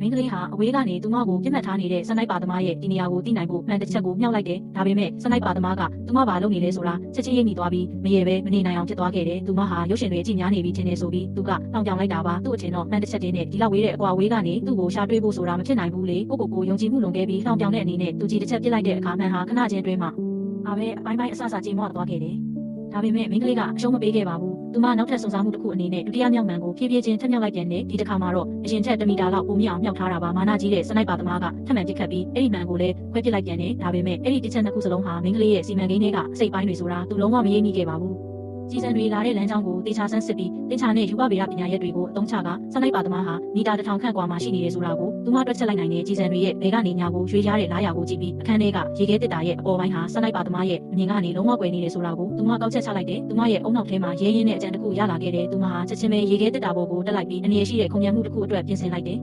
မင်းကလေးဟာအဝေးကနေသူမကိုပြစ်မှတ်ထားနေတဲ့စနိုက်ပါသမားရဲ့ဒီနေရာကိုသိနိုင်ဖို့မှန်တစ်ချက်ကိုမြှောက်လိုက်တယ်ဒါပေမဲ့စနိုက်ပါသမားကသူမဘာလုပ်နေလဲဆိုတာချက်ချင်းရိပ်မိသွားပြီးမရေပဲမနေနိုင်အောင်ဖြစ်သွားခဲ့တယ်သူမဟာရုပ်ရှင်တွေကြည့်များနေပြီထင်နေဆိုပြီးသူကတောင်းကြောင်လိုက်တာပါသူ့အထင်တော့မှန်တစ်ချက်တည်းနဲ့ဒီလောက်ဝေးတဲ့အကွာဝေးကနေသူ့ကိုရှာတွေ့ဖို့ဆိုတာမဖြစ်နိုင်ဘူးလေကိုယုံကြည်မှုလွန်ခဲ့ပြီးလှောင်ပြောင်တဲ့အနေနဲ့သူကြီးတစ်ချက်ပြစ်လိုက်တဲ့အခါမှန်ဟာခဏချင်းတွင်းမှာအပိုင်းအဆကြေမော့သွားခဲ့တယ်ဒါပေမဲ့မင်းကလေးကအရှုံးမပေးခဲ့ပါဘူးသူမနောက်ထပ်စုံစမ်းမှုတစ်ခုအနေနဲ့ဒုတိယမြောက်မှန်ကိုဖြည်းဖြည်းချင်းထပ်မြောက်လိုက်ပြန်တယ်ဒီတစ်ခါမှာတော့အရင်ထက်1 မီတာလောက်ပိုမြင့်အောင်မြောက်ထားတာပါမာနာကြီးတဲ့စနိုက်ပါသမားကထပ်မံပစ်ခတ်ပြီးအဲ့ဒီမှန်ကိုလည်းခွဲပစ်လိုက်ပြန်တယ်ဒါပေမဲ့အဲ့ဒီတစ်ချက်နှစ်ခုစလုံးဟာမင်းကလေးရဲ့စီမံကိန်းတွေကအစိတ်ပိုင်းတွေဆိုတာသူလုံးဝမရိပ်မိခဲ့ပါဘူးကြီးစံတွေလာတဲ့လမ်းကြောင်းကိုတေချာဆန်းစစ်ပြီးတင်ချာနဲ့ယူပဗေဒပညာရပ်တွေကိုအသုံးချကစနိုက်ပါသမားဟာမီတာ1000ခန့်ကွာမှာရှိနေတယ်ဆိုတာကိုသူမတွက်ချက်လိုက်နိုင်တဲ့ကြီးစံတွေရဲ့ဘယ်ကနေညာကိုရွှေရတဲ့လားရာကိုကြည့်ပြီးအခန်းထဲကရေခဲတစ်တာရဲ့အပေါ်ပိုင်းဟာစနိုက်ပါသမားရဲ့အမြင်ကနေလုံးဝကွယ်နေတယ်ဆိုတာကိုသူမကောက်ချက်ချလိုက်တယ်သူမရဲ့အုံနောက်ထဲမှာရဲရင်းနဲ့အကြံတစ်ခုရလာခဲ့တယ်သူမဟာချက်ချင်းပဲရေခဲတစ်တာပေါ်ကိုတက်လိုက်ပြီးအနေရရှိတဲ့ခုံမြန်မှုတစ်ခုအတွက်ပြင်ဆင်လိုက်တယ်